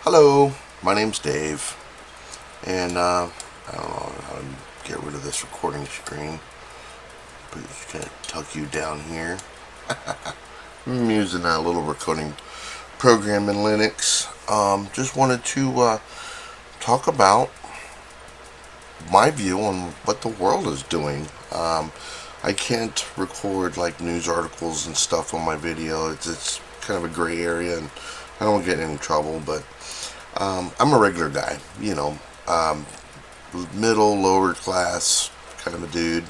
Hello, my name's Dave, and I don't know how to get rid of this recording screen, but just kind of tuck you down here. I'm using a little recording program in Linux. Just wanted to talk about my view on what the world is doing. I can't record like news articles and stuff on my video. It's kind of a gray area, and I don't get in any trouble, but I'm a regular guy, middle, lower class kind of a dude,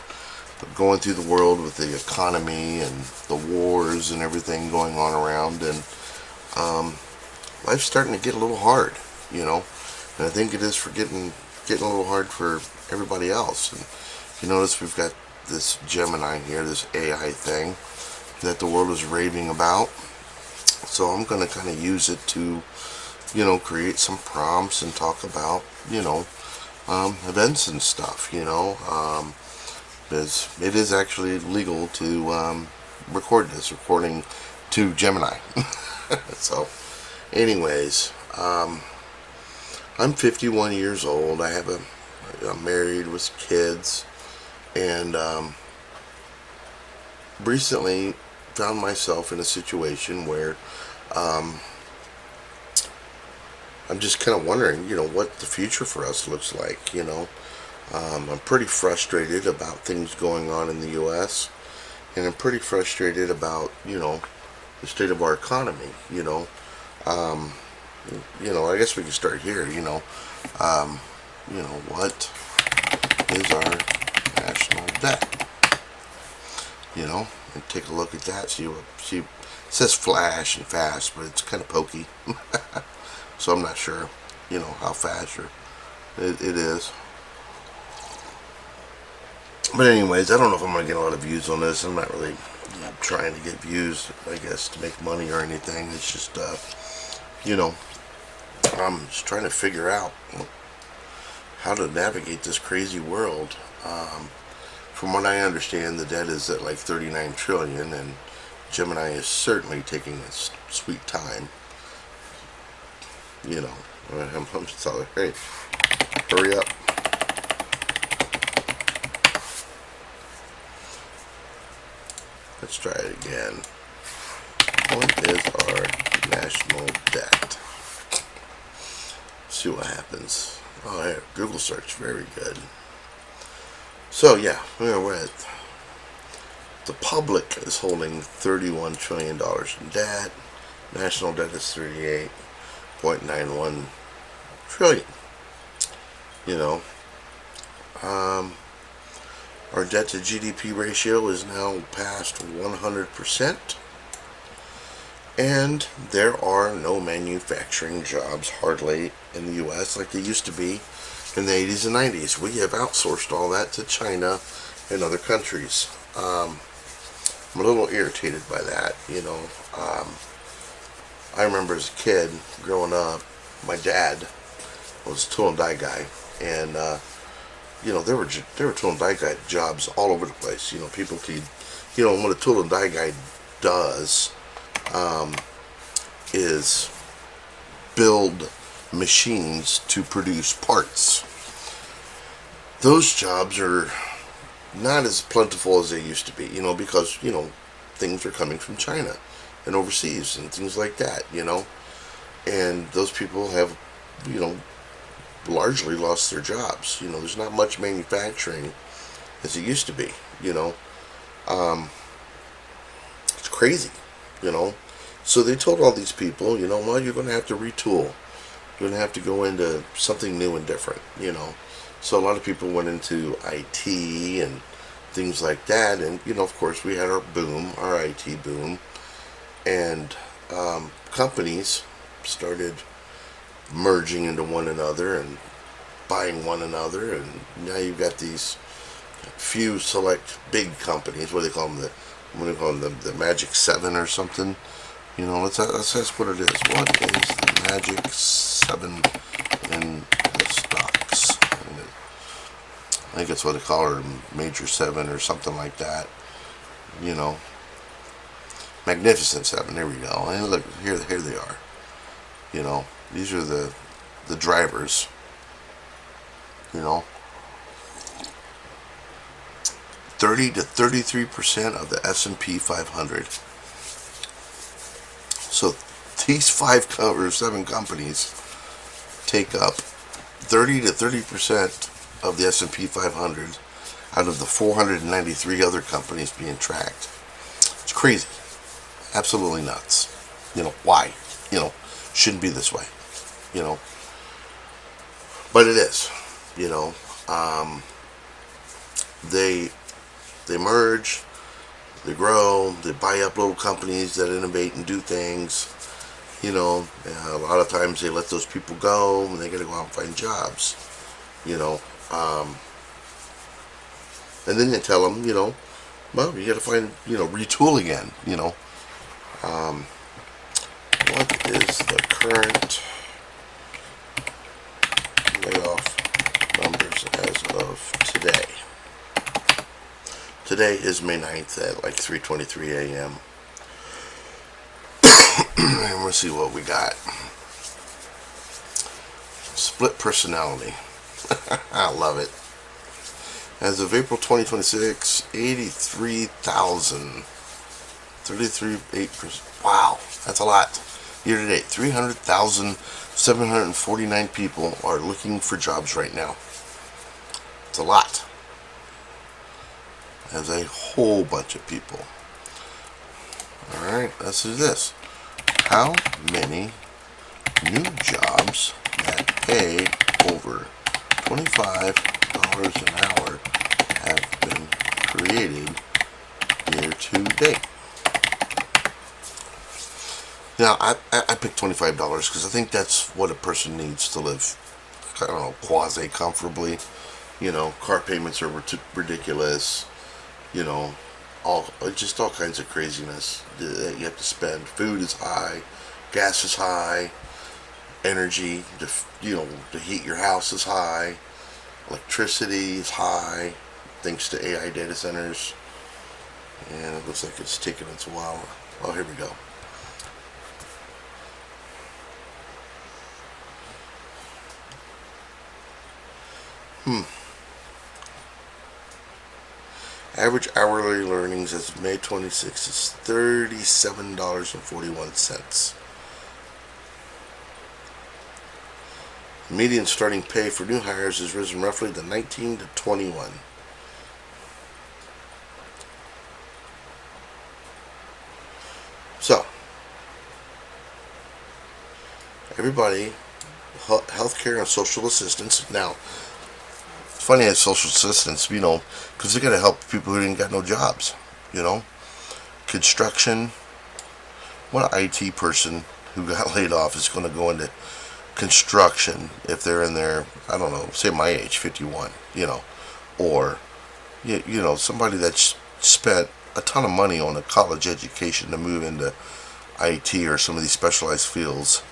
but going through the world with the economy and the wars and everything going on around, and life's starting to get a little hard, and I think it is for getting a little hard for everybody else. And you notice we've got this Gemini here, this AI thing that the world is raving about. So I'm going to kind of use it to create some prompts and talk about, events and stuff, it is actually legal to record this, recording to Gemini. So, anyways, I'm 51 years old. I'm married with kids, and recently found myself in a situation where I'm just kind of wondering, what the future for us looks like. I'm pretty frustrated about things going on in the U.S., and I'm pretty frustrated about, the state of our economy. I guess we can start here. What is our national debt? And take a look at that. See, it says flash and fast, but it's kind of pokey. So I'm not sure, how fast it is. But anyways, I don't know if I'm going to get a lot of views on this. I'm not really trying to get views, I guess, to make money or anything. It's just, I'm just trying to figure out how to navigate this crazy world. From what I understand, the debt is at like 39 trillion, and Gemini is certainly taking its sweet time. I'm just telling her, hey, hurry up. Let's try it again. What is our national debt? See what happens. Oh, yeah, Google search, very good. So yeah, we're at the public is holding $31 trillion in debt. National debt is 38.91 trillion. Our debt to GDP ratio is now past 100%, and there are no manufacturing jobs hardly in the U.S. like there used to be in the 80s and 90s. We have outsourced all that to China and other countries. I'm a little irritated by that. I remember as a kid growing up, my dad was a tool and die guy, and there were tool and die guy jobs all over the place. People could, what a tool and die guy does is build machines to produce parts. Those jobs are not as plentiful as they used to be, because, things are coming from China and overseas and things like that, and those people have, largely lost their jobs. There's not much manufacturing as it used to be, it's crazy, so they told all these people, well, you're going to have to retool. You're going to have to go into something new and different, So a lot of people went into IT and things like that, and of course we had our IT boom, and companies started merging into one another and buying one another, and now you've got these few select big companies. What do they call them? The Magic 7 or something. Let's ask what it is. What is the Magic 7 in the stocks? I think it's what they call her, Major 7 or something like that. Magnificent 7. There we go. And look, here they are. These are the drivers. You know, 30 to 33% of the S&P 500. So these five or seven companies take up 30 to 30% of the S&P 500 out of the 493 other companies being tracked. It's crazy. Absolutely nuts. Why? Shouldn't be this way. You know, but it is. You know, um, they they merge, they grow, they buy up little companies that innovate and do things. A lot of times they let those people go and they got to go out and find jobs. You know, um, and then they tell them, well, you got to find, retool again. Um, what is the current layoff numbers as of today? Today is May 9th at like 3:23 a.m. And we'll see what we got. Split personality. I love it. As of April 2026, 83,000. 33.8%. Wow, that's a lot. Year to date, 300,749 people are looking for jobs right now. It's a lot. As a whole bunch of people. Alright, let's do this. How many new jobs that pay over $25 an hour have been created year to date? Now, I picked $25 because I think that's what a person needs to live, I don't know, quasi-comfortably. Car payments are ridiculous. All kinds of craziness that you have to spend. Food is high, gas is high, energy to heat your house is high, electricity is high, thanks to AI data centers. And it looks like it's taking its while. Oh, here we go. Average hourly earnings as of May 26th is $37.41. Median starting pay for new hires has risen roughly to 19 to 21. So, everybody, healthcare and social assistance. Now, it's funny as social assistance, because they got to help people who didn't got no jobs. Construction. What IT person who got laid off is going to go into construction if they're in their, I don't know, say my age, 51, or, somebody that's spent a ton of money on a college education to move into IT or some of these specialized fields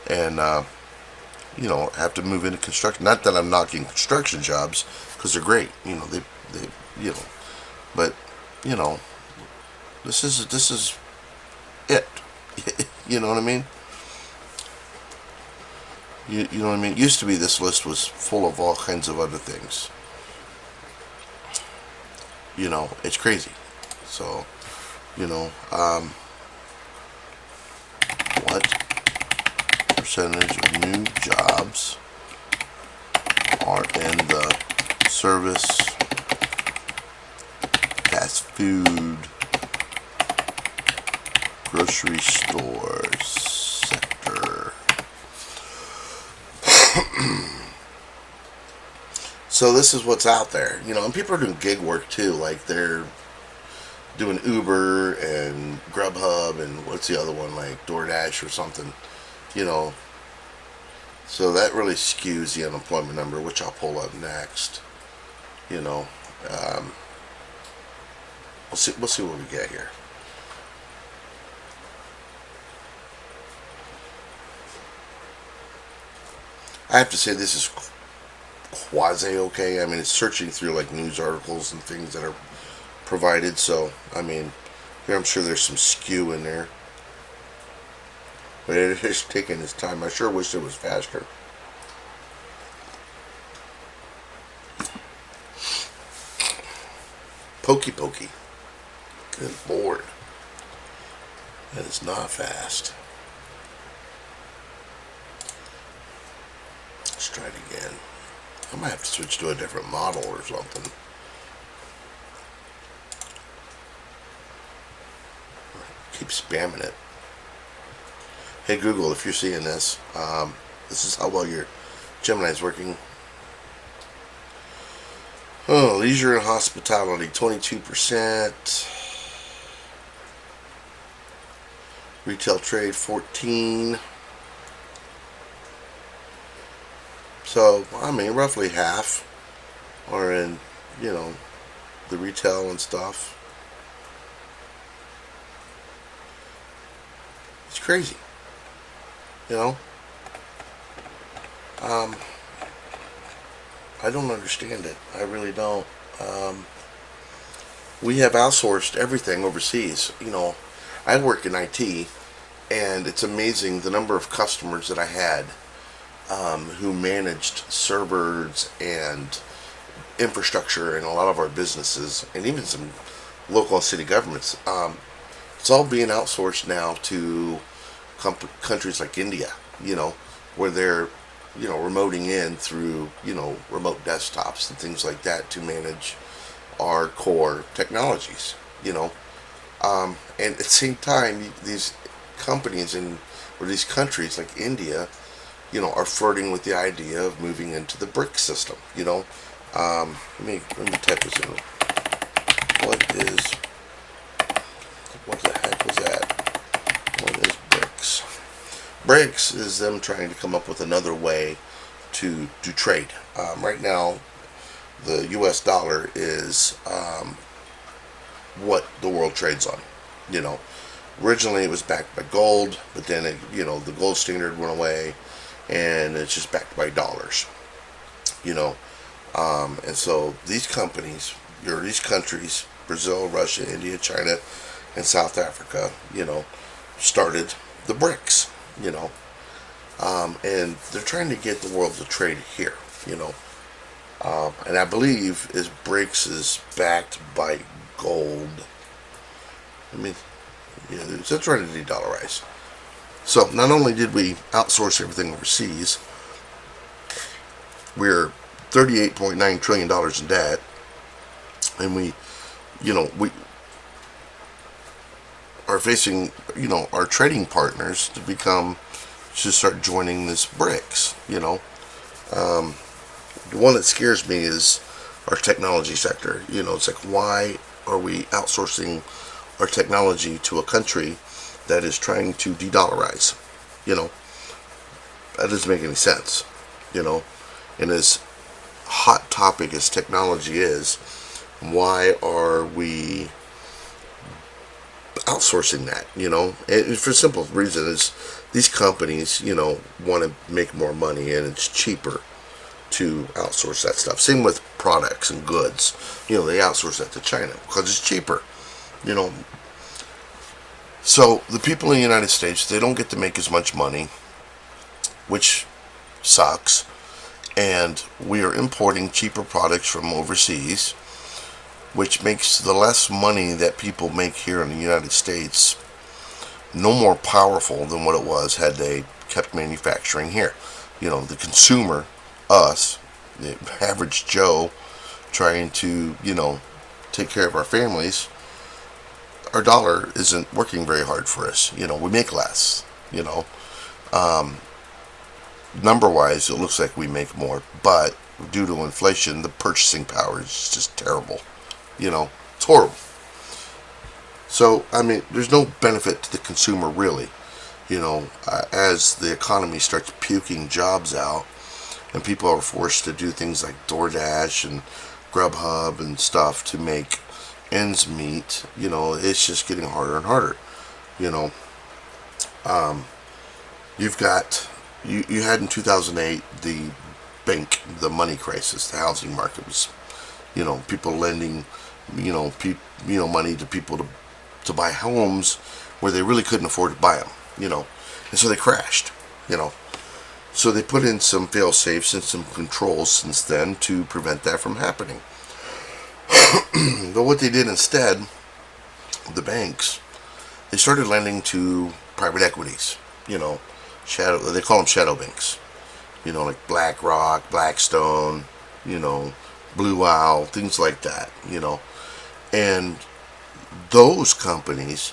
and, have to move into construction. Not that I'm knocking construction jobs, because they're great, but, this is it. You know what I mean? You know what I mean? It used to be this list was full of all kinds of other things. It's crazy. So, what percentage of new jobs are in the service, fast food, grocery stores sector? So this is what's out there, and people are doing gig work too, like they're doing Uber and Grubhub and what's the other one, like DoorDash or something, you know. So that really skews the unemployment number, which I'll pull up next. You know, um, we'll see what we get here. I have to say this is quasi okay. I mean, it's searching through like news articles and things that are provided. So I mean, here I'm sure there's some skew in there. But it is taking its time. I sure wish it was faster. Pokey pokey. Good lord. That is not fast. Let's try it again. I might have to switch to a different model or something. Keep spamming it. Hey Google, if you're seeing this, this is how well your Gemini is working. Oh, leisure and hospitality, 22%. Retail trade, 14%. So, I mean, roughly half are in, the retail and stuff. It's crazy. I don't understand it. I really don't. We have outsourced everything overseas. I work in IT, and it's amazing the number of customers that I had who managed servers and infrastructure in a lot of our businesses, and even some local and city governments. It's all being outsourced now to countries like India, where they're, remoting in through, remote desktops and things like that to manage our core technologies, and at the same time, these companies or these countries like India, are flirting with the idea of moving into the BRICS system, let me type this in. What the heck was that? What is BRICS? BRICS is them trying to come up with another way to trade. Right now, the U.S. dollar is what the world trades on. Originally it was backed by gold, but then the gold standard went away, and it's just backed by dollars. And so these companies, these countries, Brazil, Russia, India, China, and South Africa, started the BRICS. And they're trying to get the world to trade here. And I believe BRICS is backed by gold. They're trying to de-dollarize. So not only did we outsource everything overseas, we're $38.9 trillion in debt, and we are facing, our trading partners to start joining this BRICS. The one that scares me is our technology sector. It's like, why are we outsourcing our technology to a country that is trying to de-dollarize? That doesn't make any sense. And as hot topic as technology is, why are we outsourcing that? And for a simple reason is these companies, want to make more money, and it's cheaper to outsource that stuff. Same with products and goods. They outsource that to China because it's cheaper. So the people in the United States, they don't get to make as much money, which sucks. And we are importing cheaper products from overseas, which makes the less money that people make here in the United States no more powerful than what it was had they kept manufacturing here. The consumer, us, the average Joe, trying to, take care of our families, our dollar isn't working very hard for us. We make less. Number-wise, it looks like we make more, but due to inflation, the purchasing power is just terrible. It's horrible. So, there's no benefit to the consumer, really. As the economy starts puking jobs out, and people are forced to do things like DoorDash and Grubhub and stuff to make ends meet, it's just getting harder and harder. You've got, you had in 2008 the money crisis. The housing market was, people lending, money to people to buy homes where they really couldn't afford to buy them, And so they crashed, you know. So they put in some fail safes and some controls since then to prevent that from happening. But what they did instead, the banks, they started lending to private equities, you know, they call them shadow banks, you know, like BlackRock, Blackstone, you know, Blue Owl, things like that, you know. And those companies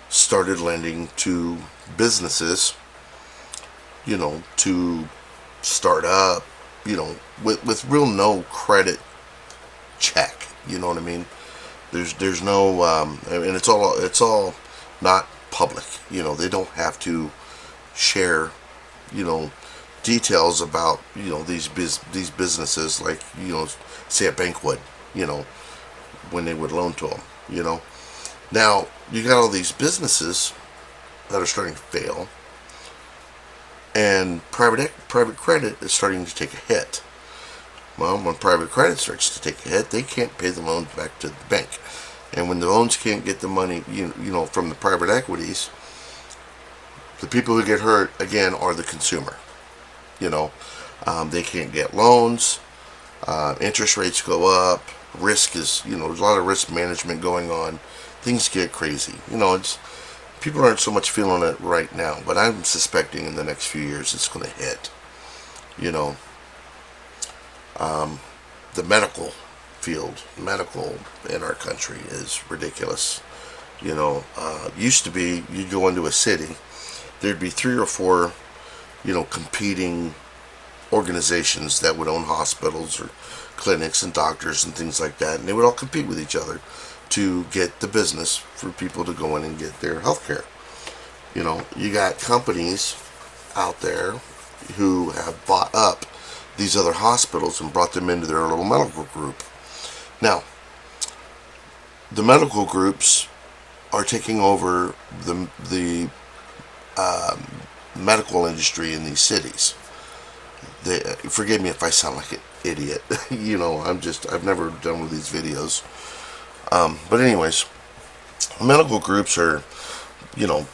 started lending to businesses, you know, to start up, you know, with real no credit check. You know what I mean? There's no, and it's all not public. You know, they don't have to share, you know, details about, you know, these businesses, like, you know, say a bank would, you know, when they would loan to them. You know, now you got all these businesses that are starting to fail, and private credit is starting to take a hit. Well, when private credit starts to take a hit, they can't pay the loans back to the bank, and when the loans can't get the money, you know, from the private equities, the people who get hurt again are the consumer. You know, they can't get loans. Interest rates go up. Risk is, you know, there's a lot of risk management going on. Things get crazy. You know, it's people aren't so much feeling it right now, but I'm suspecting in the next few years it's going to hit. You know, the medical field, medical in our country is ridiculous. You know, used to be you'd go into a city, there'd be 3 or 4, you know, competing organizations that would own hospitals or clinics and doctors and things like that, and they would all compete with each other to get the business for people to go in and get their health care. You know, you got companies out there who have bought up these other hospitals and brought them into their little medical group. Now, the medical groups are taking over the medical industry in these cities. Forgive me if I sound like an idiot. You know, I've never done one of these videos. But anyways, medical groups are, you know,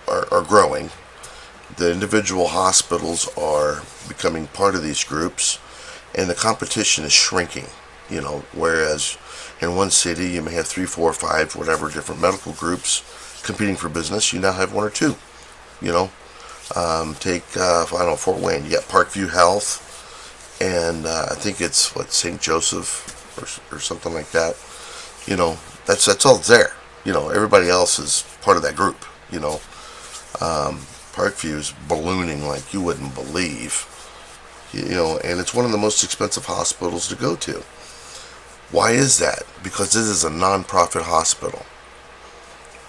are growing. The individual hospitals are becoming part of these groups, and the competition is shrinking. You know, whereas in one city you may have 3, 4, 5, whatever different medical groups competing for business, you now have 1 or 2. You know, take I don't know, Fort Wayne. You got Parkview Health, and I think it's St. Joseph or something like that. You know, that's all there. You know, everybody else is part of that group. You know, Parkview's ballooning like you wouldn't believe. You know, and it's one of the most expensive hospitals to go to. Why is that? Because this is a non-profit hospital.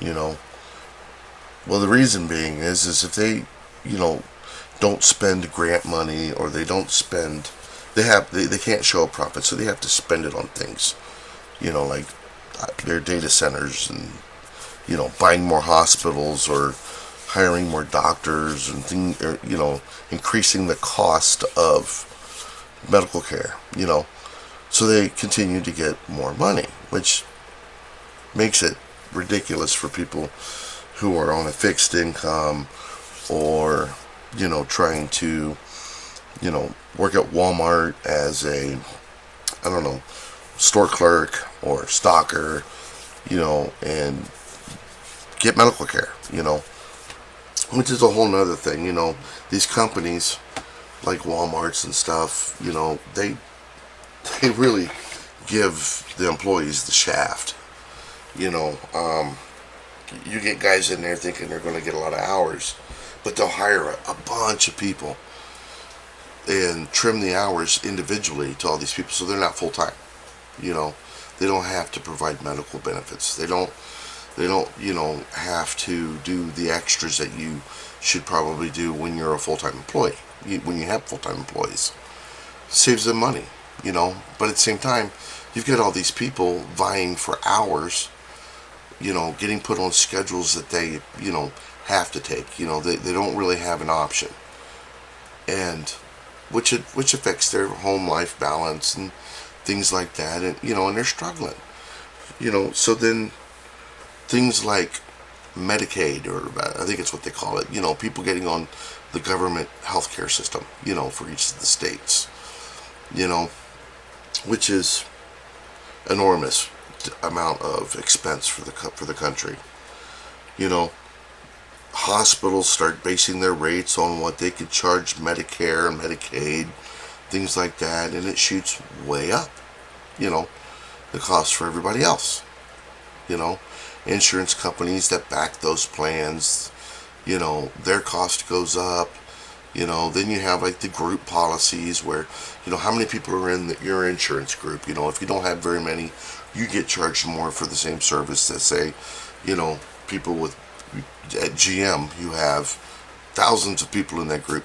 You know, well, the reason being is if they, you know, don't spend grant money, or they don't spend, they can't show a profit, so they have to spend it on things. You know, like their data centers, and, you know, buying more hospitals, or hiring more doctors, and things, or, you know, increasing the cost of medical care. You know, so they continue to get more money, which makes it ridiculous for people who are on a fixed income, or, you know, trying to, you know, work at Walmart as a, I don't know, store clerk or stocker, you know, and get medical care, you know, which is a whole nother thing. You know, these companies like Walmarts and stuff, you know, they really give the employees the shaft. You know, you get guys in there thinking they're going to get a lot of hours, but they'll hire a bunch of people and trim the hours individually to all these people, so they're not full time. You know, they don't have to provide medical benefits. They don't, you know, have to do the extras that you should probably do when you're a full-time employee. When you have full-time employees, saves them money. You know, but at the same time, you've got all these people vying for hours. You know, getting put on schedules that they, you know, have to take. You know, they don't really have an option, and which affects their home life balance and things like that. And, you know, and they're struggling. You know, so then things like Medicaid, or I think it's what they call it. People getting on the government healthcare system. For each of the states. You know, which is enormous amount of expense for the country. You know, hospitals start basing their rates on what they could charge Medicare and Medicaid, things like that, and it shoots way up. You know, the cost for everybody else. You know, insurance companies that back those plans, their cost goes up. Then you have like the group policies where, how many people are in your insurance group. If you don't have very many, you get charged more for the same service that, say, people with, at GM, you have thousands of people in that group.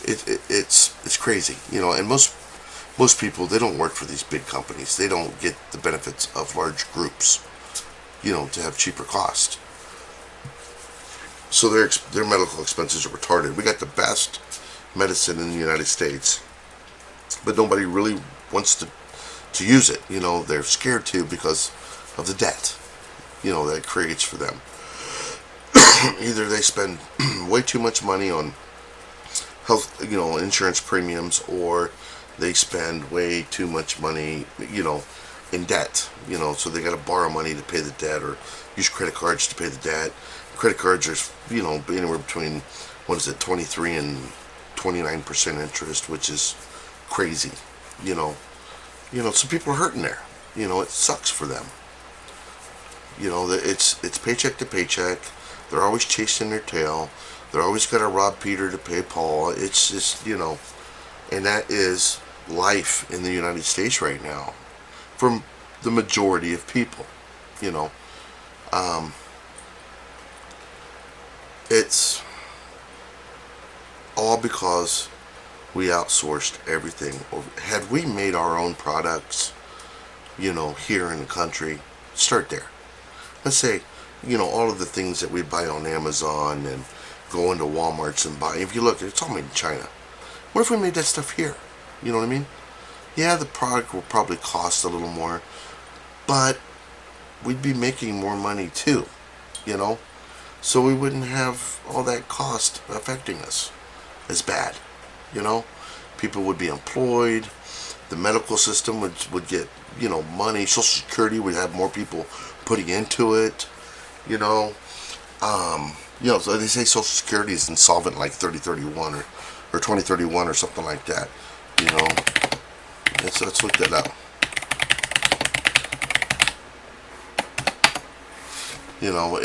It's crazy. And most people, they don't work for these big companies. They don't get the benefits of large groups, to have cheaper cost. So their medical expenses are retarded. We got the best medicine in the United States, but nobody really wants to use it. They're scared to because of the debt, that it creates for them. Either they spend way too much money on health, insurance premiums, or they spend way too much money, in debt. So they got to borrow money to pay the debt, or use credit cards to pay the debt. Credit cards are, anywhere between, 23 and 29% interest, which is crazy. So people are hurting there. It sucks for them. It's paycheck to paycheck. They're always chasing their tail. They're always got to rob Peter to pay Paul. It's just, and that is life in the United States right now, from the majority of people. It's all because we outsourced everything. Had we made our own products, here in the country, start there. Let's say, all of the things that we buy on Amazon and go into Walmarts and buy. If you look, it's all made in China. What if we made that stuff here? You know what I mean? Yeah, the product will probably cost a little more, but we'd be making more money too, so we wouldn't have all that cost affecting us as bad. People would be employed, the medical system would get, money, Social Security would have more people putting into it, so they say Social Security is insolvent like 3031 or 2031 or something like that. Let's look that up.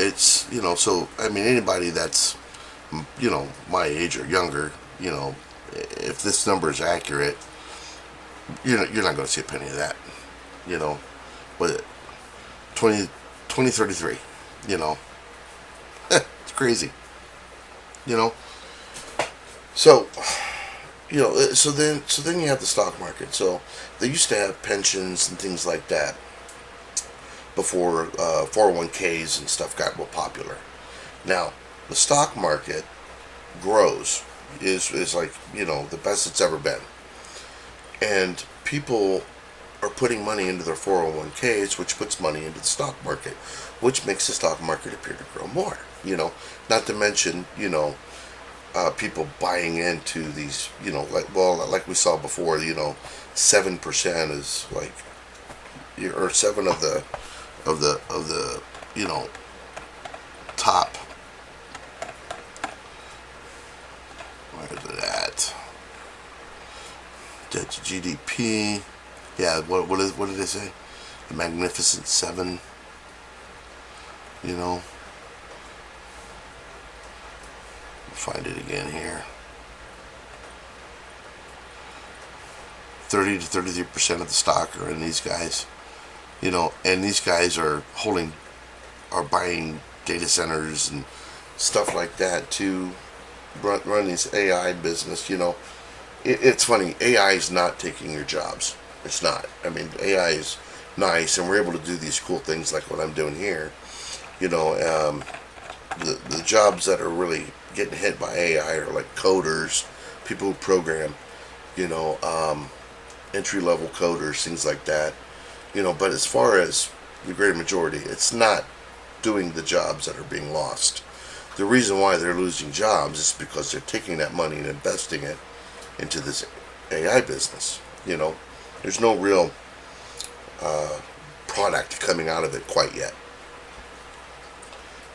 It's, so, I mean, anybody that's, my age or younger, if this number is accurate, you're not going to see a penny of that, but 2033, it's crazy, so, so then you have the stock market. So they used to have pensions and things like that before 401ks and stuff got real popular. Now the stock market grows, is like, the best it's ever been, and people are putting money into their 401ks, which puts money into the stock market, which makes the stock market appear to grow more. Not to mention, people buying into these, like we saw before, 7% is like, or 7 of the top. Where is it at? Debt to GDP. Yeah, what did they say? The Magnificent Seven. Find it again here. 30 to 33% of the stock are in these guys. And these guys are buying data centers and stuff like that to run this AI business. It's funny. AI is not taking your jobs. It's not. I mean, AI is nice, and we're able to do these cool things like what I'm doing here. The jobs that are really getting hit by AI are like coders, people who program, entry-level coders, things like that. But as far as the great majority, it's not doing the jobs that are being lost. The reason why they're losing jobs is because they're taking that money and investing it into this AI business. There's no real product coming out of it quite yet.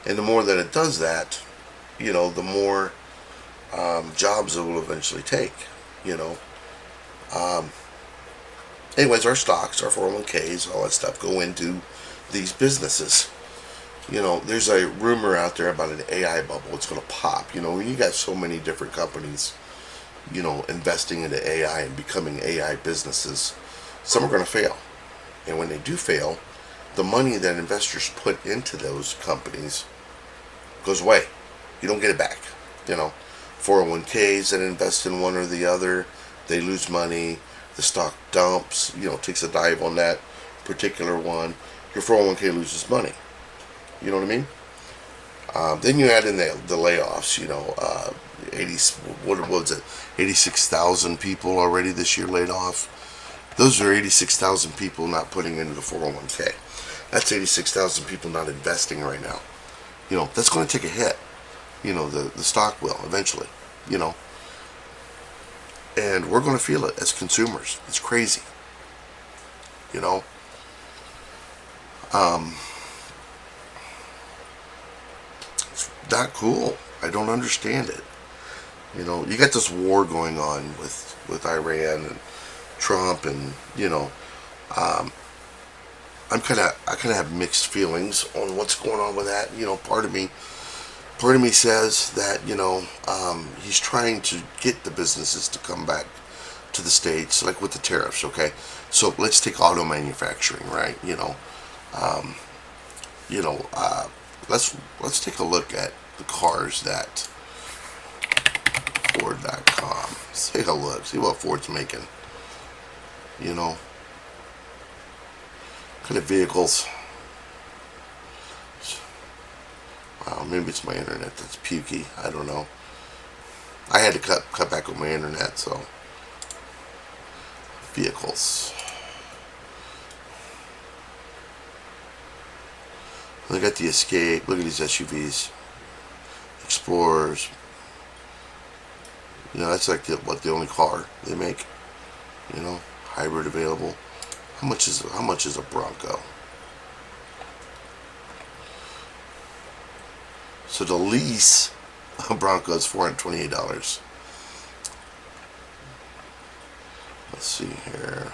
And the more that it does that, the more jobs it will eventually take. You know. Anyways, our stocks, our 401ks, all that stuff go into these businesses. There's a rumor out there about an AI bubble. It's going to pop. When you got so many different companies, investing into AI and becoming AI businesses, some are going to fail. And when they do fail, the money that investors put into those companies goes away. You don't get it back. 401ks that invest in one or the other, they lose money. The stock dumps, takes a dive on that particular one. Your 401k loses money. You know what I mean? Then you add in the layoffs. 80, what was it? 86,000 people already this year laid off. Those are 86,000 people not putting into the 401k. That's 86,000 people not investing right now. That's going to take a hit. The stock will eventually. And we're going to feel it as consumers. It's crazy. It's not cool. I don't understand it. You got this war going on with Iran and Trump, and I kind of have mixed feelings on what's going on with that. Part of me says that he's trying to get the businesses to come back to the States, like with the tariffs. Okay, so let's take auto manufacturing, right? Let's take a look at the cars that Ford.com. Let's take a look, see what Ford's making. Kind of vehicles. Wow, maybe it's my internet that's pukey. I don't know. I had to cut back on my internet, so. Vehicles. They got the Escape. Look at these SUVs. Explorers. That's like the only car they make. Hybrid available. How much is a Bronco? So the lease a Bronco is $428. Let's see here.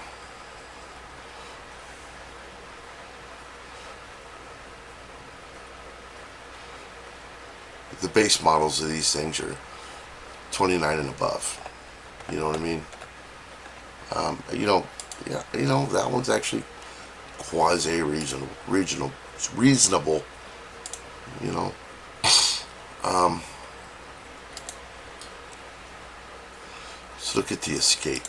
The base models of these things are 29 and above. You know what I mean? That one's actually quasi reasonable. Let's look at the Escape.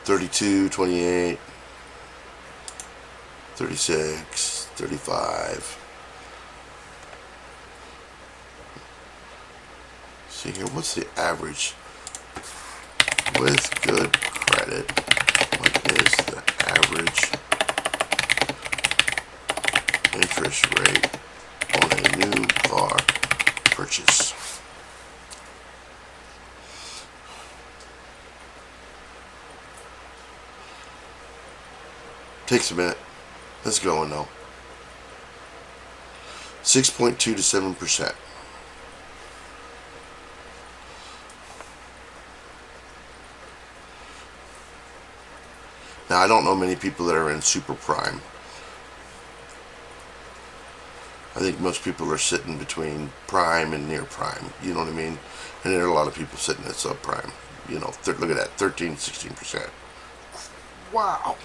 $32, $28, $36, $35. See here, what's the average with good credit? What is the average interest rate on a new car purchase? Takes a minute. Let's go on though. 6.2 to 7%. Now I don't know many people that are in super prime. I think most people are sitting between prime and near prime. You know what I mean? And there are a lot of people sitting at subprime. Look at that, 13, 16%. Wow.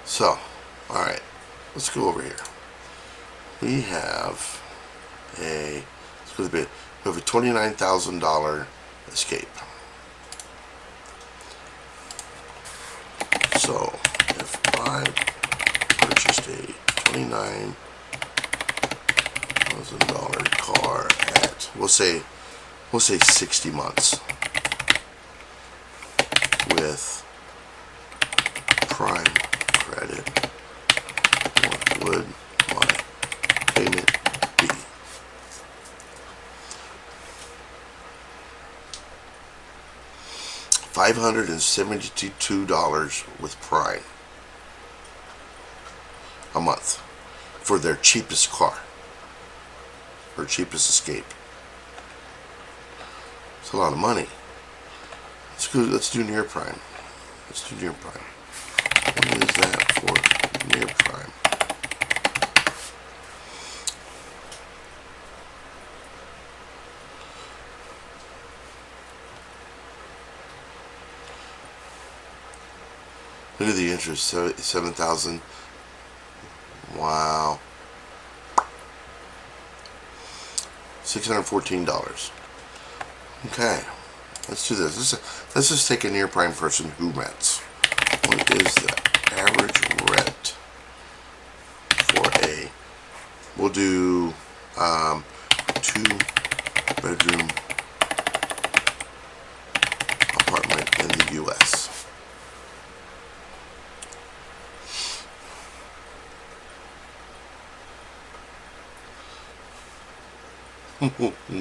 So, alright, let's go over here. We have let's go to the bid. We have a $29,000 Escape. So, if I purchased a $29,000 $1,000 car at we'll say 60 months with Prime credit. What would my payment be? $572 with Prime a month for their cheapest car or cheapest Escape. It's a lot of money. Let's do near Prime. Let's do near Prime. What is that for near Prime? Look at the interest, 7,000. Wow. $614. Okay, let's do this. Let's just take a near prime person who rents. What is the average rent for a? We'll do 2-bedroom apartment in the U.S.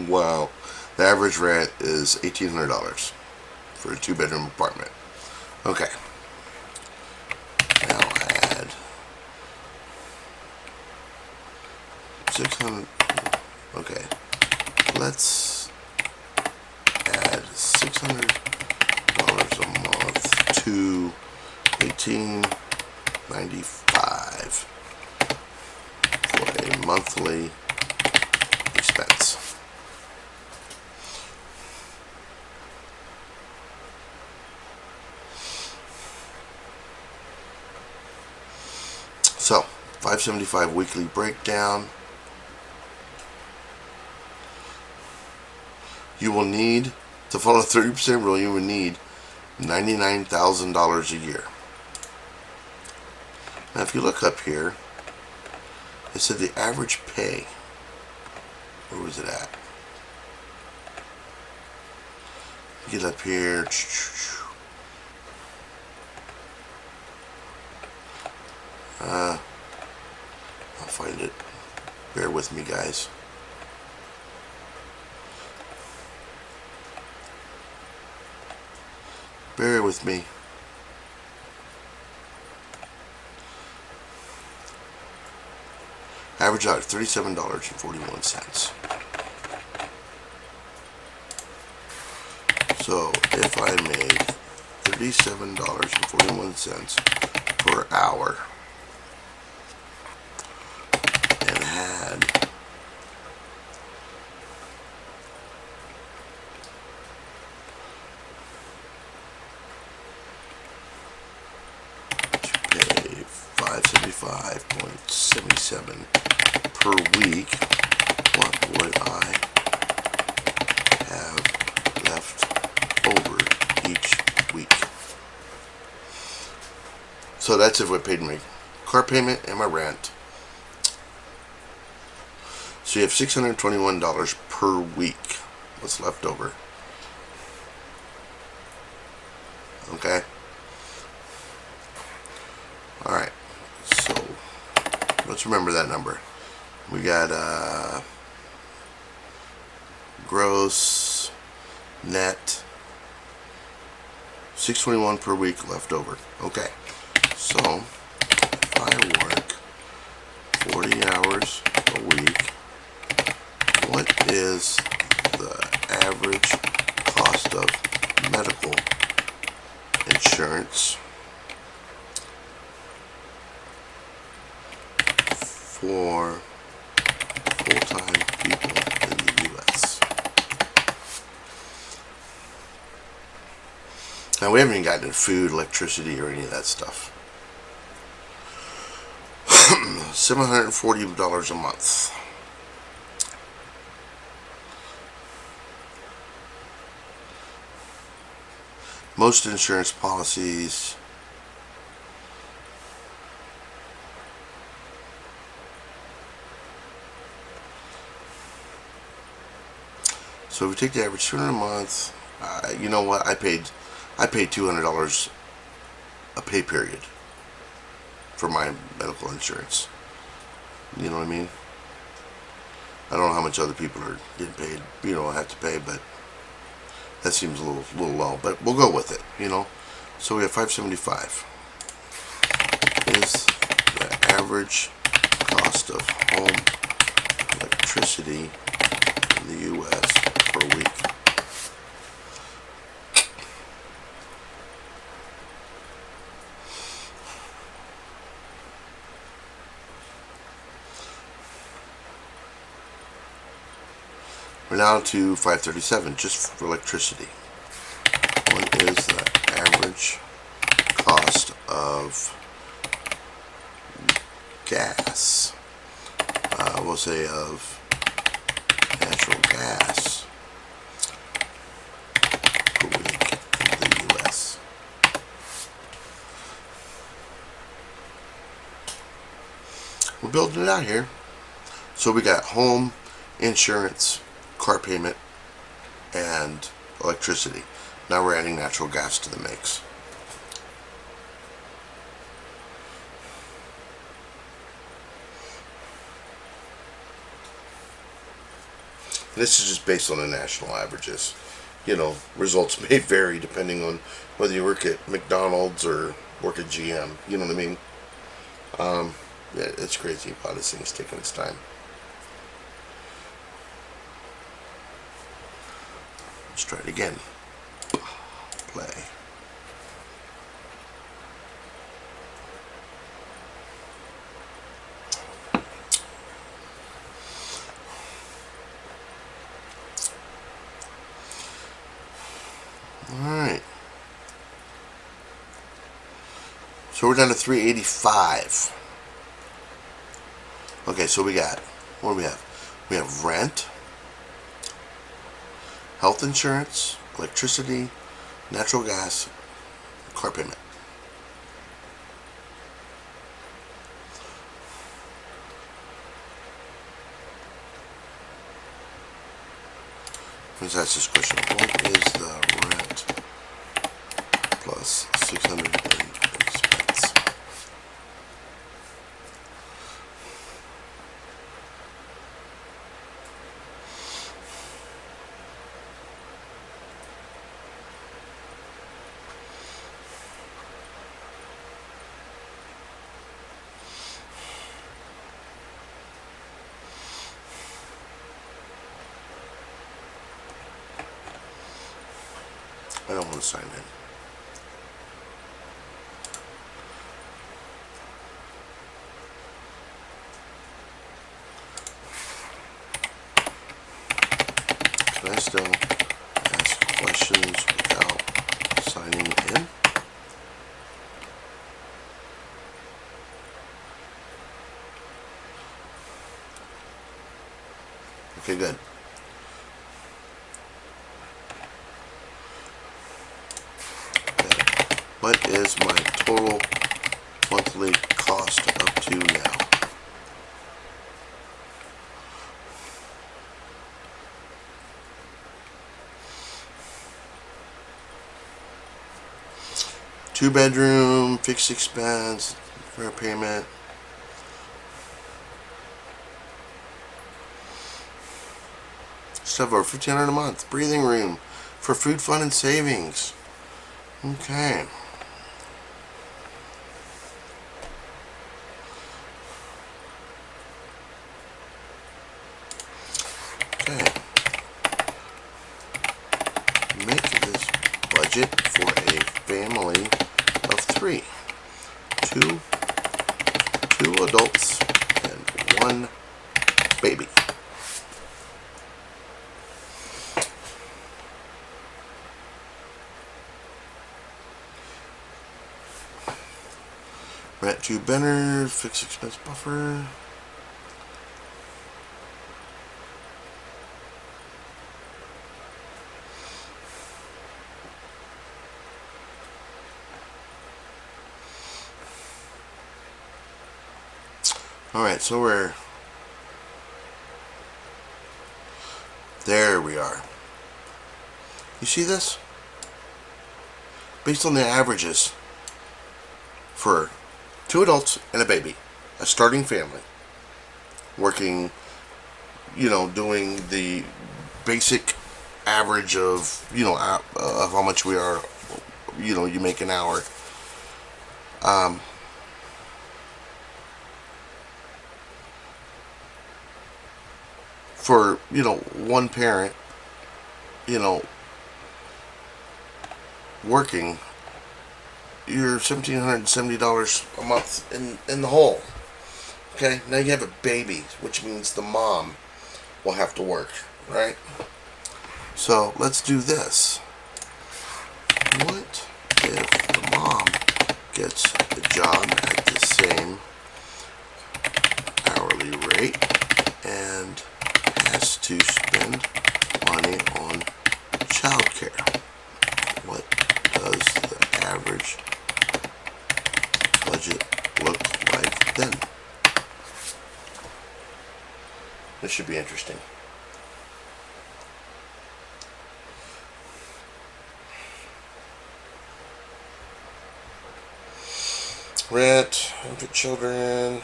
Wow. The average rent is $1,800 for a 2-bedroom apartment. Okay. Now add 600. Okay. Let's add $600 a month to $1,895 for a monthly expense. So, $575 weekly breakdown. You will need, to follow the 30% rule, you will need $99,000 a year. Now, if you look up here, it said the average pay. Where was it at? Get up here. I'll find it. Bear with me, guys. Bear with me. Average out $37.41. So if I made $37.41 per hour and had to pay $575.77 per week, what would I have left over each week? So that's if I paid my car payment and my rent. So you have $621 per week. What's left over? Okay. All right. So let's remember that number. We got gross, net, $621 per week left over. Okay, so if I work 40 hours a week, what is the average cost of medical insurance for full-time people in the U.S.? Now, we haven't even gotten into food, electricity, or any of that stuff. $740 a month. Most insurance policies So if we take the average $200 a month, you know what? I paid $200 a pay period for my medical insurance. You know what I mean? I don't know how much other people are getting paid, have to pay, but that seems a little low. But we'll go with it, So we have $575 is the average cost of home electricity in the U.S. per week. We're now to $537 just for electricity. What is the average cost of gas? We'll say of natural gas per week in the U.S. We're building it out here. So we got home, insurance, car payment, and electricity. Now we're adding natural gas to the mix. This is just based on the national averages. Results may vary depending on whether you work at McDonald's or work at GM. You know what I mean? Yeah, it's crazy how this thing's taking its time. Let's try it again. Play. Alright. So we're down to $385. Okay, so what do we have? We have rent, health insurance, electricity, natural gas, car payment. Let's ask this question. What is the rent plus 600 in expense? I don't want to sign in. Can I still ask questions without signing in? Okay, good. What is my total monthly cost up to now? Two-bedroom, fixed expense, fair payment. Stuff over $1,500 a month. Breathing room for food, fun, and savings. Okay. Make this budget for a family of three. Two adults and one baby. Rent two bedrooms, fixed expense buffer. Alright, so there we are. You see this? Based on the averages for two adults and a baby, a starting family, working, doing the basic average of, of how much we are, you make an hour. For, one parent, you know, working, you're $1,770 a month in the hole. Okay, now you have a baby, which means the mom will have to work, right? So let's do this. What if the mom gets a job at the same hourly rate and has to spend money on childcare? What does the average budget look like then? This should be interesting. Rent, infant children,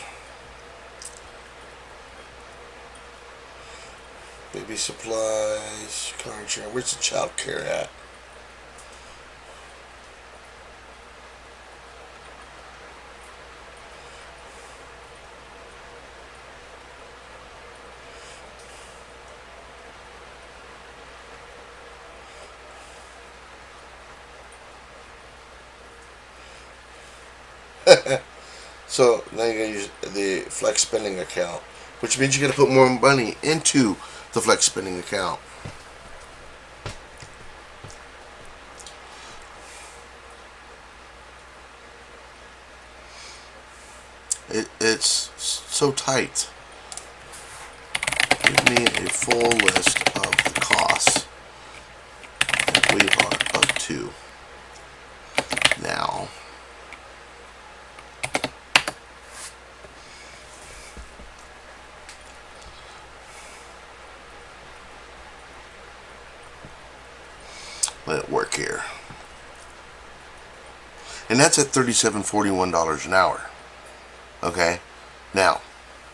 baby supplies, car insurance. Where's the child care at? So now you're going to use the flex spending account, which means you're going to put more money into the flex spending account. It's so tight. Give me a full list of the costs that we are up to now. Let it work here. And that's at $37.41 an hour. Okay? Now,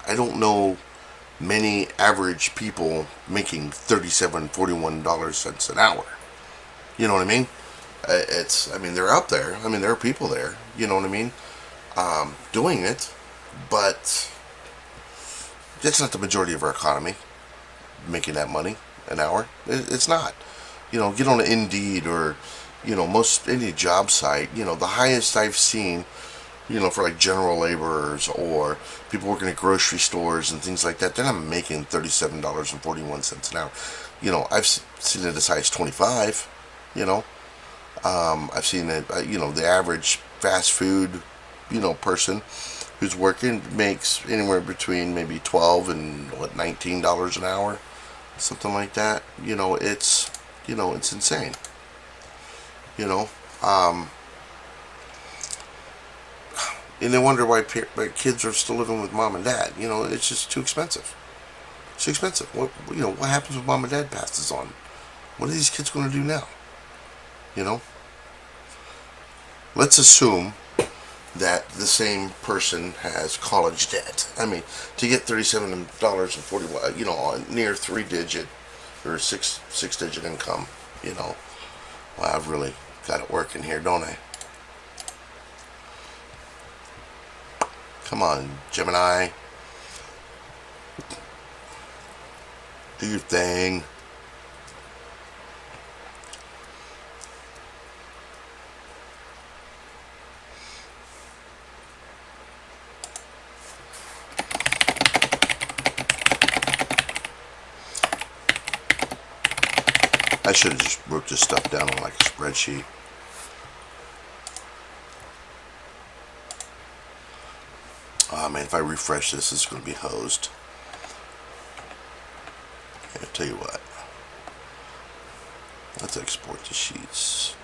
I don't know many average people making $37.41 an hour. You know what I mean? They're out there. There are people there. You know what I mean? Doing it. But that's not the majority of our economy, making that money an hour. It's not. Get on Indeed or, most any job site. The highest I've seen, for like general laborers or people working at grocery stores and things like that, they're not making $37.41 an hour. I've seen it as high as 25. I've seen it. The average fast food, person who's working makes anywhere between maybe $12 and $19 an hour, something like that. It's insane. And they wonder why kids are still living with mom and dad. It's just too expensive. It's too expensive. What happens when mom and dad passes on? What are these kids going to do now? Let's assume that the same person has college debt. To get $37.41, near 3-digit or six-digit income, well, I've really got it working here, don't I? Come on, Gemini. Do your thing. I should have just wrote this stuff down on like a spreadsheet. Oh man, if I refresh this, it's going to be hosed. I'll tell you what. Let's export the sheets.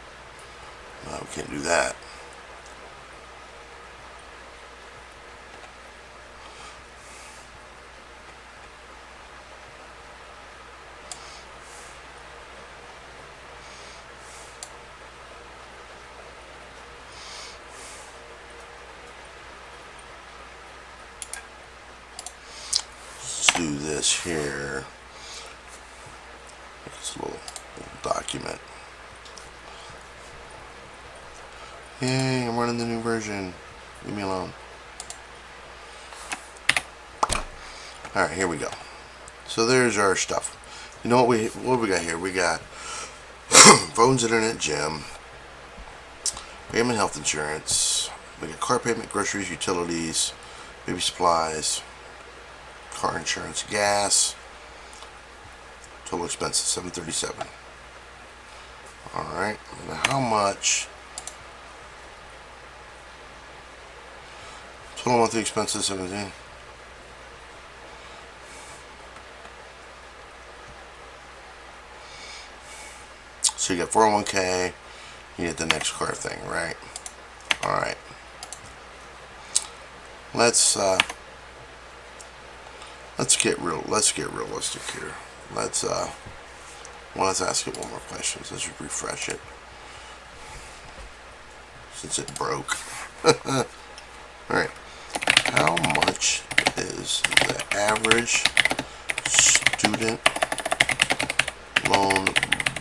No, we can't do that. this here. It's a little document. Yay, I'm running the new version. Leave me alone. Alright, here we go. So there's our stuff. You know what we got here? We got phones, internet, gym, payment, health insurance. We got car payment, groceries, utilities, baby supplies, car insurance, gas. Total expenses $737. All right. Now how much? Total monthly expenses 17. So you got 401k. You get the next car thing, right? All right. Let's get realistic here. Let's ask it one more question. Let's refresh it since it broke. All right. How much is the average student loan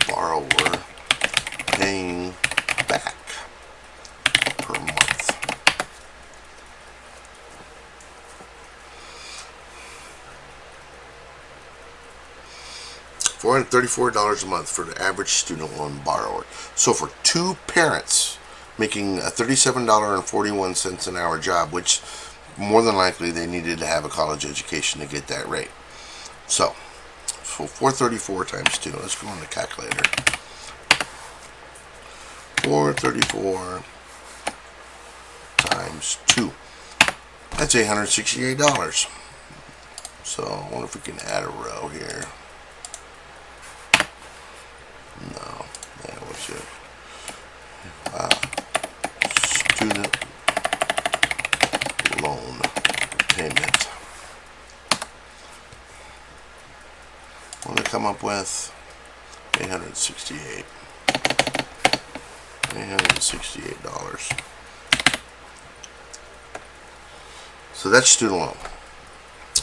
borrower paying back per month? $434 a month for the average student loan borrower. So for two parents making a $37.41 an hour job, which more than likely they needed to have a college education to get that rate. So 434 times 2. Let's go on the calculator. 434 times 2. That's $868. So I wonder if we can add a row here. No, that was it. Student loan payment. What did I come up with? $868. $868. So that's student loan.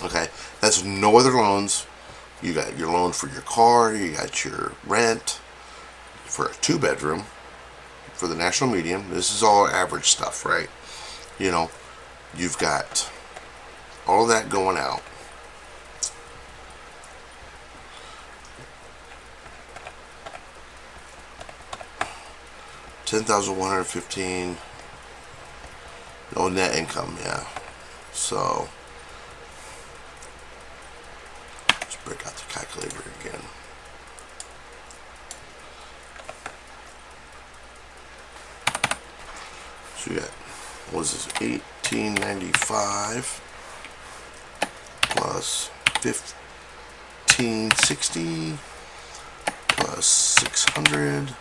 Okay, that's no other loans. You got your loan for your car. You got your rent for a 2-bedroom for the national medium. This is all average stuff, right? You know, you've got all of that going out. $10,115. No net income, yeah. So let's break out the calculator again. So we got, what was this, $1895 plus $1560 plus $600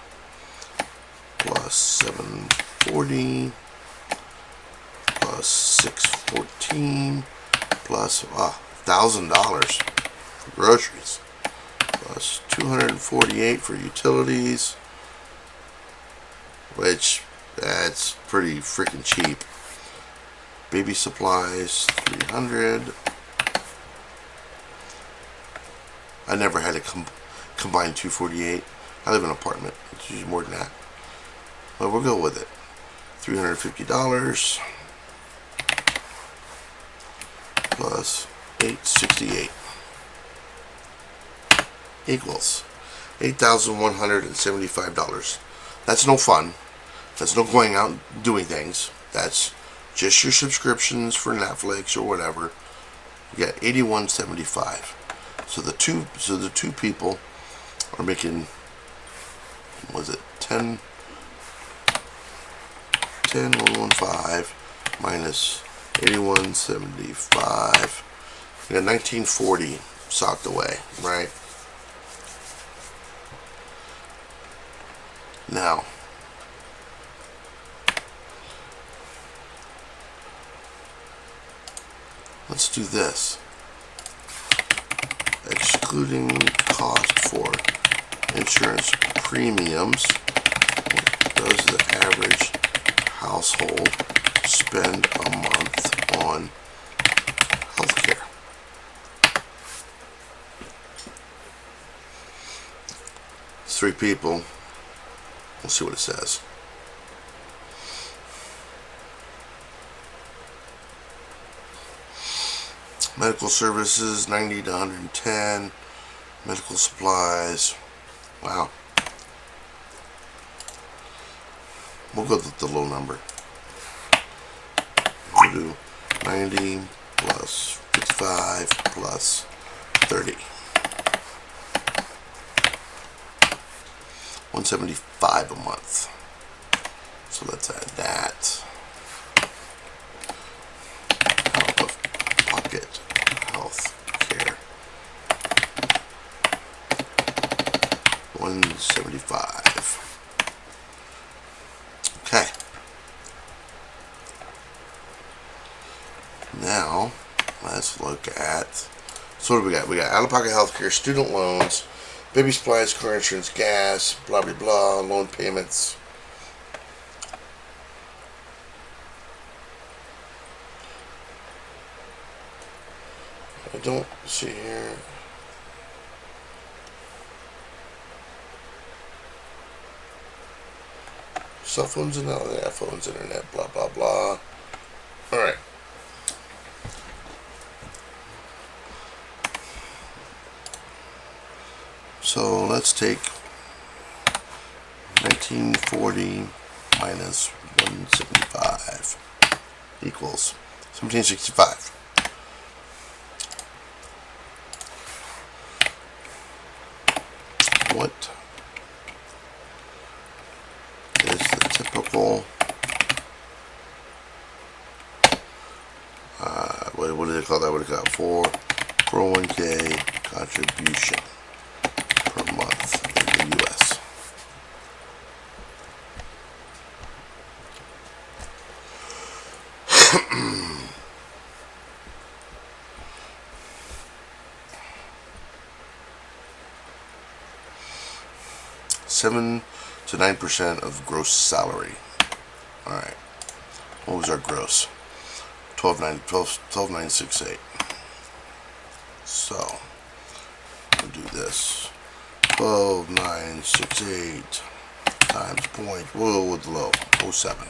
plus $740 plus $614 plus $1,000 for groceries plus $248 for utilities, which that's pretty freaking cheap. Baby supplies $300. I never had a combined $248. I live in an apartment. It's usually more than that. But we'll go with it. $350 plus $868 equals $8,175. That's no fun. That's no going out and doing things. That's just your subscriptions for Netflix or whatever. You got $81.75. So the two people are making, was it 10,115 minus 81.75. We got 1940 socked away, right? Now, let's do this. Excluding cost for insurance premiums, what does the average household spend a month on healthcare? three people. We'll see what it says. Medical services, 90 to 110. Medical supplies. Wow. We'll go with the low number. We'll do 90 plus 55 plus 30. 175 a month. So let's add that. Out of pocket health care. 175. Okay. Now, let's look at, so what do we got? We got out-of-pocket healthcare, student loans, baby supplies, car insurance, gas, blah, blah, blah, loan payments. I don't see here. Cell phones and all that, phones, internet, blah, blah, blah. Alright. So let's take 1940 minus 175 equals 1765. What is the typical, what do they call that? What do they call it? 401k contribution per month in the U.S. $7 to 9% of gross salary. All right. What was our gross? 12,968. So we'll do this. 12,968 times point. Whoa, with low. 07.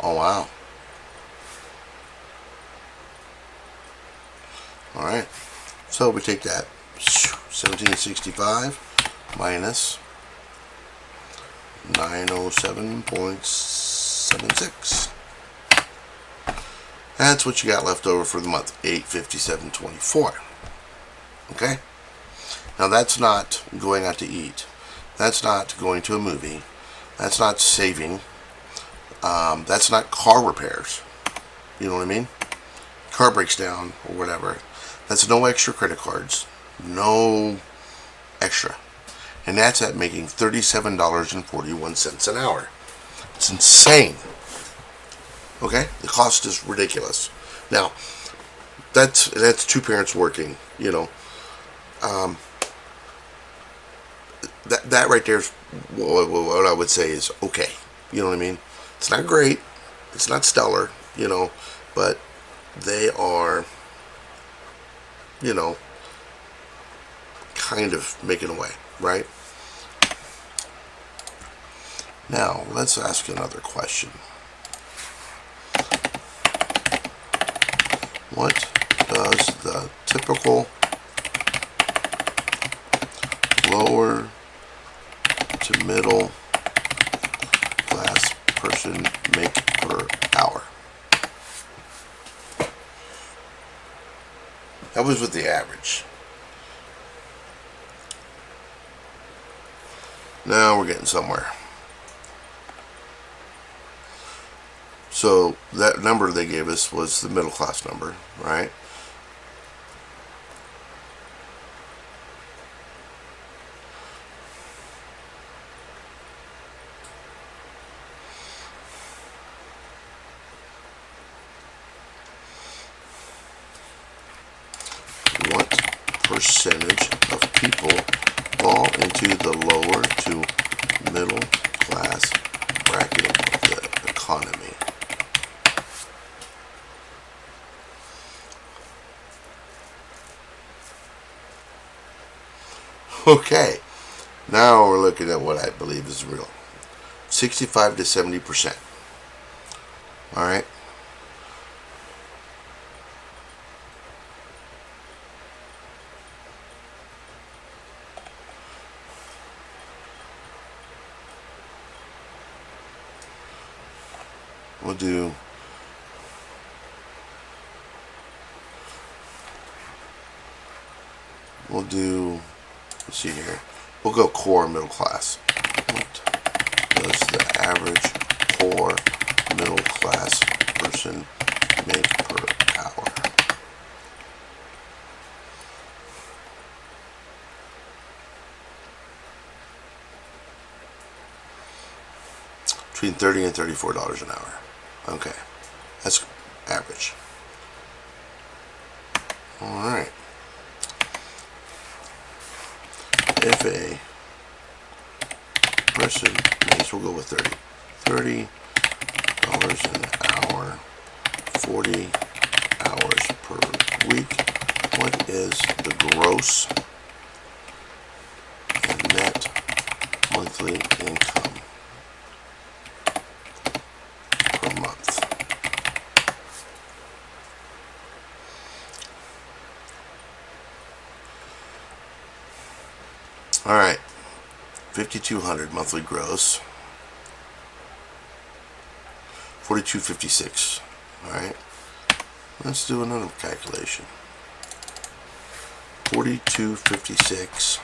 Oh wow. All right. So we take that 1765 minus 907.76. That's what you got left over for the month, $857.24. Okay? Now that's not going out to eat. That's not going to a movie. That's not saving. That's not car repairs. You know what I mean? Car breaks down or whatever. That's no extra credit cards. No extra. And that's at making $37.41 an hour. It's insane. Okay? The cost is ridiculous. Now, that's two parents working, you know. That right there is what I would say is okay. You know what I mean? It's not great. It's not stellar, you know, but they are, you know, kind of making away, right? Now, let's ask another question. What does the typical lower to middle class person make per hour? That was with the average. Now we're getting somewhere. So that number they gave us was the middle class number, right? What percentage of people fall into the lower to middle class bracket of the economy? Okay, now we're looking at what I believe is real. 65 to 70%. All right. We'll do let's see here. We'll go core middle class. What does the average core middle class person make per hour? Between $30 and $34 an hour. Okay, that's average. All right. If a person makes, we'll go with 30. $30 an hour, 40 hours per week. What is the gross and net monthly income per month? All right, 5,200 monthly gross, 4,256. All right, let's do another calculation. 4,256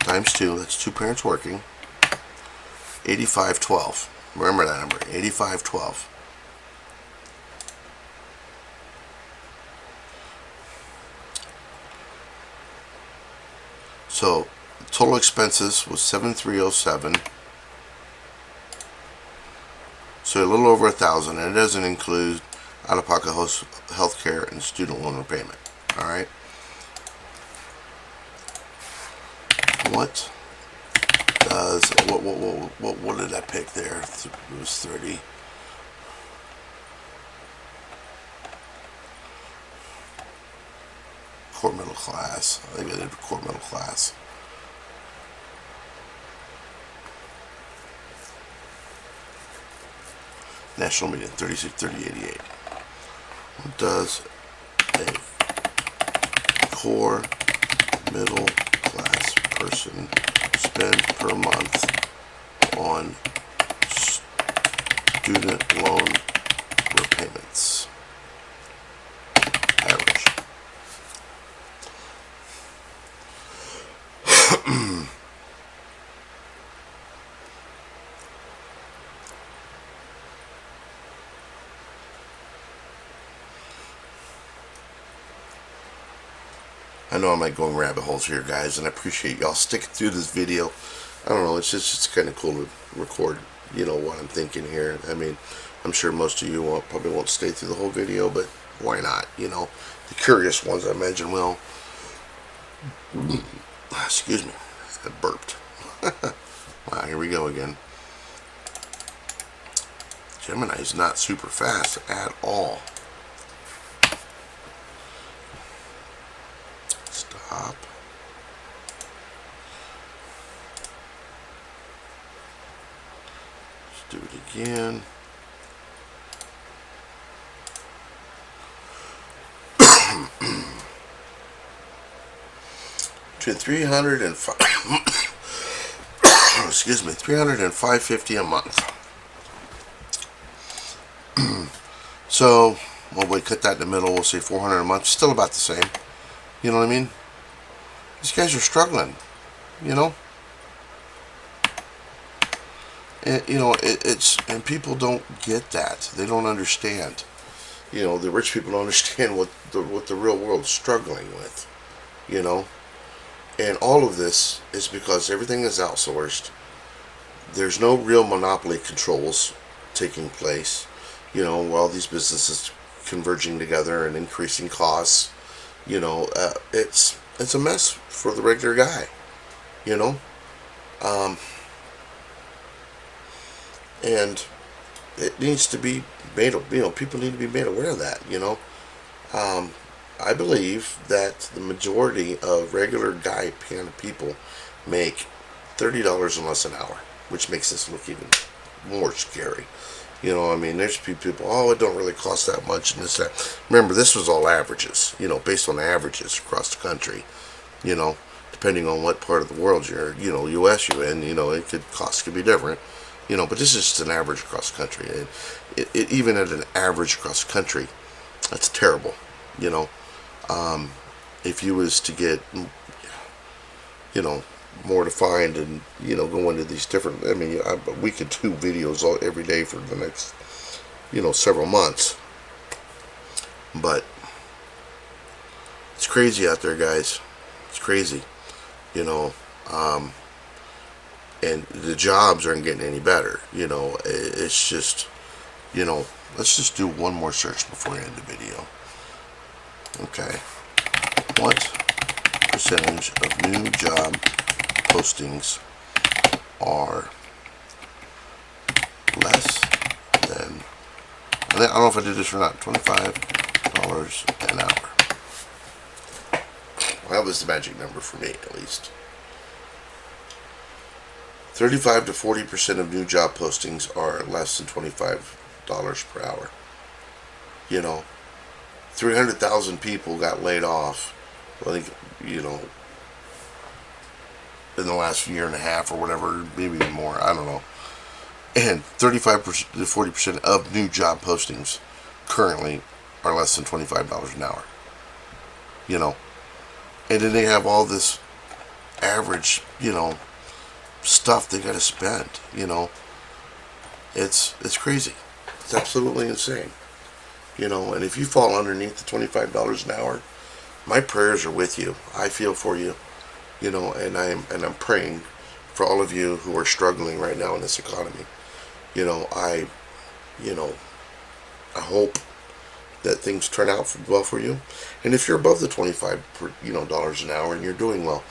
times 2. That's 2 parents working. 8512. Remember that number. 8512. So total expenses was 7,307. So a little over 1,000, and it doesn't include out-of-pocket health care and student loan repayment. All right. What does what did I pick there? It was 30. Core middle class. I think I did core middle class. National median 36, 30, 88. What does a core middle class person spend per month on student loan repayments? Average. I know I might go in rabbit holes here, guys, and I appreciate y'all sticking through this video. I don't know, it's kind of cool to record, what I'm thinking here. I mean, I'm sure most of you probably won't stay through the whole video, but why not? The curious ones, I imagine, will. Excuse me, I burped. Wow, here we go again. Gemini is not super fast at all. Stop. Let's do it again. Between 300 and 300 and 550 a month. So, well, we cut that in the middle. We'll say 400 a month. Still about the same. You know what I mean? These guys are struggling. And, and people don't get that. They don't understand. The rich people don't understand what the real world is struggling with. And all of this is because everything is outsourced. There's no real monopoly controls taking place. While these businesses converging together and increasing costs, it's a mess for the regular guy. And it needs to be made. People need to be made aware of that. I believe that the majority of regular guy kind of people make $30 or less an hour, which makes this look even more scary. I mean, there's people, oh, it don't really cost that much and this, that. Remember, this was all averages, based on averages across the country, you know, depending on what part of the world you're, U.S. you're in, cost could be different, but this is just an average across the country. And even at an average across the country, that's terrible, you know. If you was to get, more defined and, go into these different, I mean, we could do videos every day for the next, several months. But it's crazy out there, guys. It's crazy, you know. And the jobs aren't getting any better, It's just, let's just do one more search before I end the video. Okay. What percentage of new job postings are less than, I don't know if I did this or not, $25 an hour. Well, that was the magic number for me, at least. 35 to 40% of new job postings are less than $25 per hour. 300,000 people got laid off, I think, in the last year and a half or whatever, maybe even more, I don't know. And 35% to 40% of new job postings currently are less than $25 an hour. And then they have all this average, stuff they got to spend, It's crazy. It's absolutely insane. And if you fall underneath the $25 an hour, my prayers are with you. I feel for you, and I'm praying for all of you who are struggling right now in this economy. I hope that things turn out well for you. And if you're above the $25 an hour and you're doing well,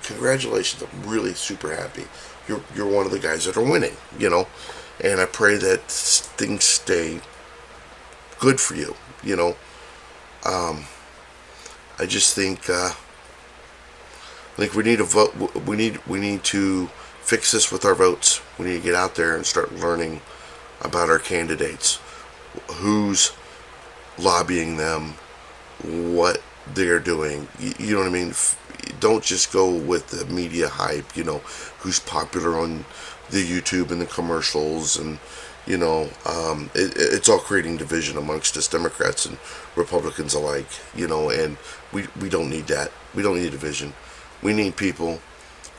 congratulations. I'm really super happy. You're one of the guys that are winning, and I pray that things stay good for you. I just think we need to vote. We need to fix this with our votes. We need to get out there and start learning about our candidates, who's lobbying them, what they're doing. You know what I mean? Don't just go with the media hype. Who's popular on the YouTube and the commercials, and it's all creating division amongst us Democrats and Republicans alike. And we don't need that. We don't need division. We need people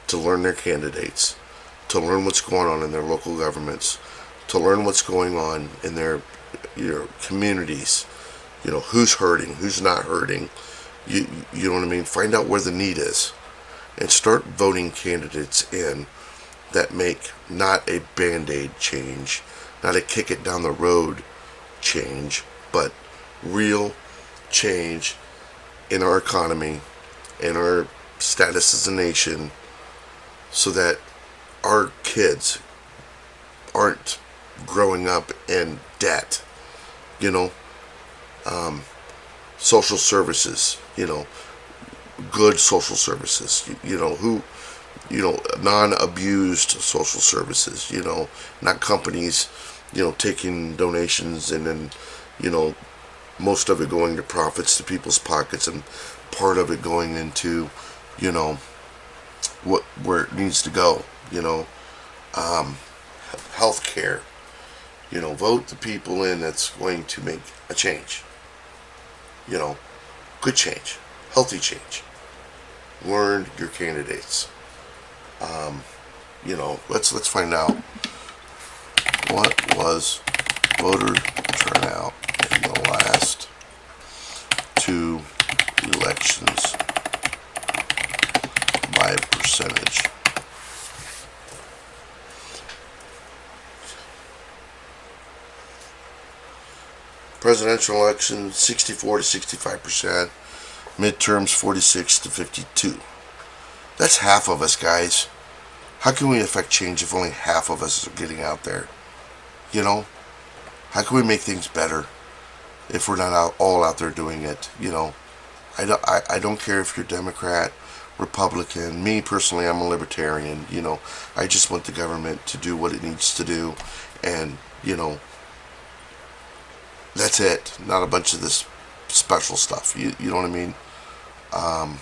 to learn their candidates, to learn what's going on in their local governments, to learn what's going on in their communities. Who's hurting, who's not hurting. You know what I mean? Find out where the need is, and start voting candidates in that make not a band-aid change, not a kick it down the road change, but real change in our economy and our status as a nation, so that our kids aren't growing up in debt. Social services, good social services, non-abused social services, not companies, taking donations and then, most of it going to profits to people's pockets and part of it going into, where it needs to go, health care. Vote the people in that's going to make a change. Good change, healthy change. Learn your candidates. Let's find out what was voter turnout in the last two elections by percentage. Presidential election 64 to 65%, midterms 46 to 52. That's half of us, guys. How can we affect change if only half of us are getting out there? How can we make things better? if we're not all out there doing it. I don't care if you're Democrat, Republican. Me personally, I'm a libertarian. I just want the government to do what it needs to do, and that's it. Not a bunch of this special stuff. You know what I mean? Um,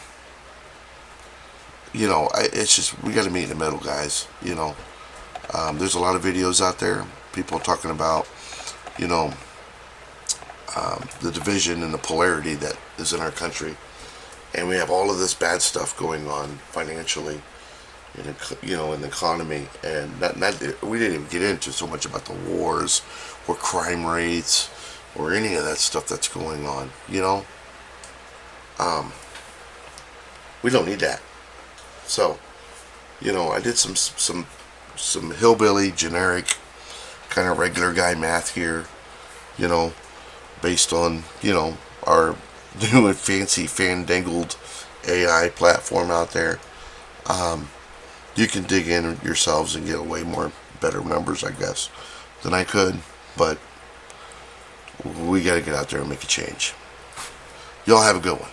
it's just we got to meet in the middle, guys. There's a lot of videos out there, people talking about, you know, the division and the polarity that is in our country, and we have all of this bad stuff going on financially, in the economy, and we didn't even get into so much about the wars or crime rates or any of that stuff that's going on. Um, we don't need that. So, I did some hillbilly generic kind of regular guy math here, you know, based on our new and fancy fandangled AI platform out there. Um, you can dig in yourselves and get way more better numbers, I guess, than I could. But we got to get out there and make a change. Y'all have a good one.